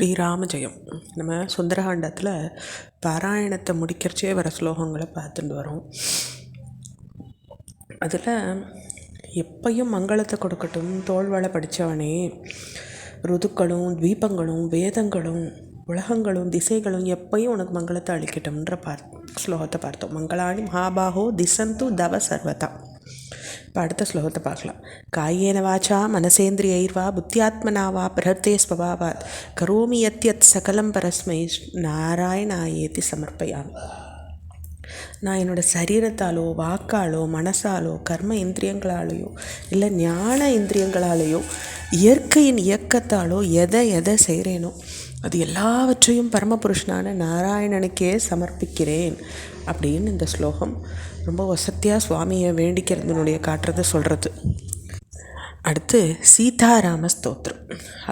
ஸ்ரீராம ஜெயம். நம்ம சுந்தரகாண்டத்தில் பாராயணத்தை முடிக்கிறச்சே வர ஸ்லோகங்களை பார்த்துட்டு வரோம். அதில் எப்பையும் மங்களத்தை கொடுக்கட்டும் தோள்வளை படித்தவனே, ருதுக்களும் தீபங்களும் வேதங்களும் உலகங்களும் திசைகளும் எப்பையும் உனக்கு மங்களத்தை அளிக்கட்டும்ன்ற ஸ்லோகத்தை பார்த்தோம். மங்களாணி மகாபாகோ திசந்து தவ சர்வதா. இப்போ அடுத்த ஸ்லோகத்தை பார்க்கலாம். காயேன வாச்சா மனசேந்திரியைர்வா புத்தியாத்மனாவா பிரஹர்த்தே ஸ்வபாவாத் கரோமி யத்யத் சகலம் பரஸ்மை நாராயணாயேதி சமர்ப்பயாமி. நான் என்னோடய சரீரத்தாலோ வாக்காலோ மனசாலோ கர்ம இந்திரியங்களாலேயோ இல்லை ஞான இந்திரியங்களாலேயோ இயற்கையின் இயக்கத்தாலோ எதை செய்கிறேனோ அது எல்லாவற்றையும் பரமபுருஷனான நாராயணனுக்கே சமர்ப்பிக்கிறேன் அப்படின்னு இந்த ஸ்லோகம் ரொம்ப வசத்தியாக சுவாமியை வேண்டிக்கிறதுனுடைய காட்டுறதை சொல்கிறது. அடுத்து சீதாராம ஸ்தோத்திரம்.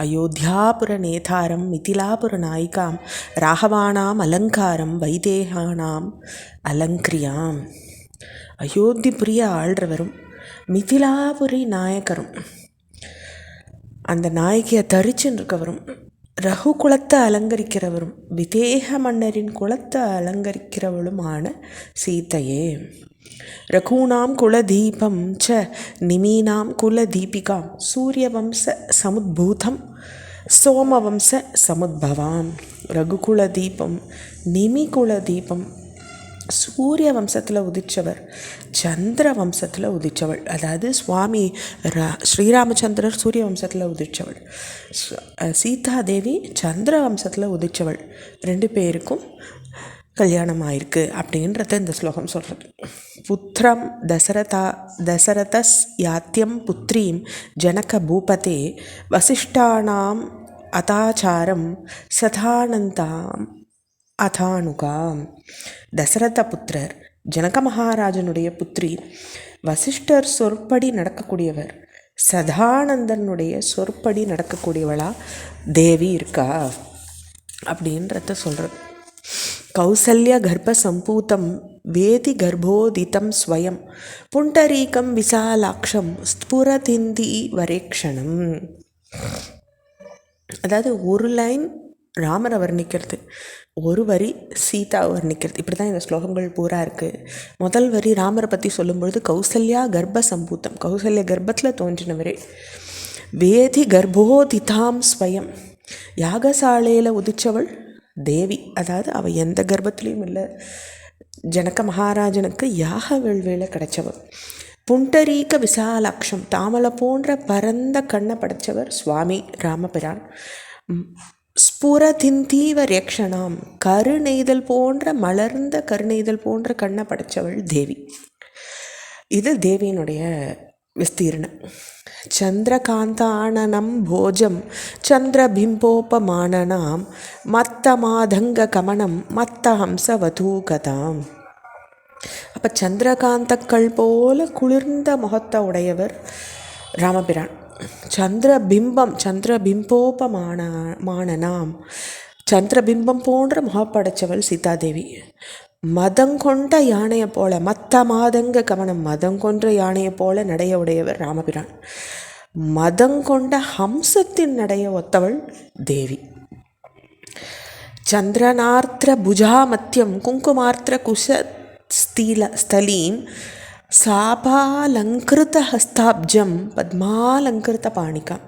அயோத்தியாபுர நேதாரம் மிதிலாபுர நாயிகாம் ராகவானாம் அலங்காரம் வைதேகானாம் அலங்கிரியாம். அயோத்திபுரிய ஆள்றவரும் மிதிலாபுரி நாயக்கரும் அந்த நாயகியை தரிச்சுன்னு இருக்கவரும் ரகு குலத்தை அலங்கரிக்கிறவரும் விதேக மன்னரின் குலத்தை அலங்கரிக்கிறவளுமான சீதையே. ரகூணாம் குலதீபம் ச நிமீனாம் குலதீபிகாம் சூரியவம்ச சமுத்பூதம் சோமவம்ச சமுத்பவாம். ரகுகுலதீபம் நிமிகுலதீபம் சூரிய வம்சத்தில் உதித்தவர், சந்திர வம்சத்தில் உதித்தவள். அதாவது சுவாமி ஸ்ரீராமச்சந்திரர் சூரிய வம்சத்தில் உதித்தவள், சீதாதேவி சந்திர வம்சத்தில் உதித்தவள். 2 பேருக்கும் கல்யாணம் ஆயிருக்கு அப்படின்றத இந்த ஸ்லோகம் சொல்கிறது. புத்திரம் தசரதஸ் யாத்தியம் புத்திரீம் ஜனக பூபதே வசிஷ்டானாம் அதாச்சாரம் சதானந்தாம் அதானுகாம். தசரத புத்திரர் ஜனக மகாராஜனுடைய புத்திரி, வசிஷ்டர் சொற்படி நடக்கக்கூடியவர், சதானந்தனுடைய சொற்படி நடக்கக்கூடியவளா தேவி இருக்கா அப்படின்றத சொல்கிறது. கௌசல்ய கர்ப்ப சம்பூதம் வேதி கர்ப்போதிதம் ஸ்வயம் புண்டரீகம் விசாலாட்சம் ஸ்புரதிந்தி வரேக்ஷணம். அதாவது ஒரு லைன் ராமரை வர்ணிக்கிறது, ஒரு வரி சீதாவை வர்ணிக்கிறது. இப்படி தான் இந்த ஸ்லோகங்கள் பூரா இருக்குது. முதல் வரி ராமரை பற்றி சொல்லும்பொழுது கௌசல்யா கர்ப்ப சம்பூத்தம், கௌசல்ய கர்ப்பத்தில் தோன்றினவரே. வேதி கர்ப்போதிதாம் ஸ்வயம், யாகசாலையில் உதித்தவள் தேவி. அதாவது அவள் எந்த கர்ப்பத்துலேயும் இல்லை, ஜனக மகாராஜனுக்கு யாக வேள்வியில் கிடைச்சவள். புண்டரீக விசாலாட்சம், தாமலை போன்ற பரந்த கண்ணை படைத்தவர் சுவாமி ராமபிரான். ஸ்புரதிந்தீவ ரேக்ஷணாம், கருநெய்தல் போன்ற மலர்ந்த கருநெய்தல் போன்ற கண்ணை படைத்தவள் தேவி. இது தேவியினுடைய விஸ்தீர்ணம். சந்திரகாந்தானனம் போஜம் சந்திரபிம்போபமானனாம் மத்த மாதங்க கமனம் மத்த ஹம்சவதூகதாம். அப்போ சந்திரகாந்தக்கள் போல குளிர்ந்த முகத்தை உடையவர் ராமபிரான். சந்திரபிம்போபமானனாம், சந்திரபிம்பம் போன்ற முகப்படைச்சவள் சீதாதேவி. மதங்கொண்ட யானையை போல, மத்த மாதங்க கவனம், மதங்கொன்ற யானையை போல நடைய உடையவர் ராமபிரான். மதங்கொண்ட ஹம்சத்தின் நடைய ஒத்தவள் தேவி. சந்திரனார்த்திர புஜாமத்தியம் குங்குமார்த்திர குஷ ஸ்தலீம் சாபாலங்கிருத ஹஸ்தாப்ஜம் பத்மாலங்கிருத பாணிகாம்.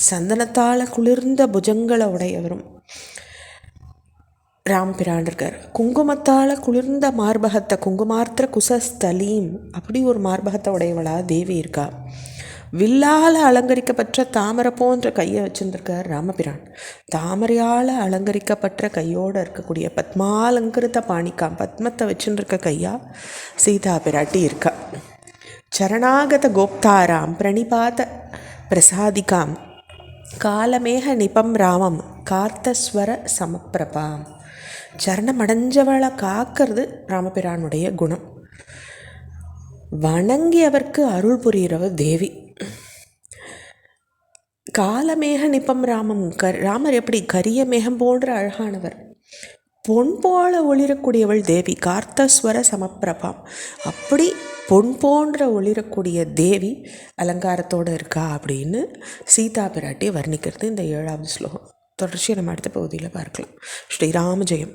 சந்தனத்தால் குளிர்ந்த புஜங்களை உடையவரும் ராம்பிரான் இருக்கார். குங்குமத்தால் குளிர்ந்த மார்பகத்தை, குங்குமார்த்திர குசஸ்தலீம், அப்படி ஒரு மார்பகத்தை உடையவளா தேவி இருக்கா. வில்லால் அலங்கரிக்கப்பட்ட தாமரை போன்ற கையை வச்சுருக்கார் ராமபிரான். தாமரையால் அலங்கரிக்கப்பட்ட கையோடு இருக்கக்கூடிய பத்மாலங்கிருத்த பாணிக்காம், பத்மத்தை வச்சுருக்க கையா சீதா பிராட்டி இருக்கா. சரணாகத கோப்தாராம் பிரணிபாத பிரசாதிகாம் காலமேக நிபம் ராமம் கார்த்தஸ்வர சமப்பிரபாம். சரணம் அடைஞ்சவளை காக்கிறது ராமபிரானுடைய குணம். வணங்கி அவருக்கு அருள் புரிகிறவர் தேவி. காலமேக நிபம் ராமம், ராமர் எப்படி கரிய மேகம் போன்ற அழகானவர், பொன் போல ஒளிரக்கூடியவள் தேவி. கார்த்தஸ்வர சமப்பிரபாம், அப்படி பொன் போன்ற ஒளிரக்கூடிய தேவி அலங்காரத்தோடு இருக்கா அப்படின்னு சீதா பிராட்டி வர்ணிக்கிறது இந்த 7வது ஸ்லோகம். தொடர்ச்சியை நம்ம அடுத்த பகுதியில் பார்க்கலாம். ஸ்ரீராம ஜெயம்.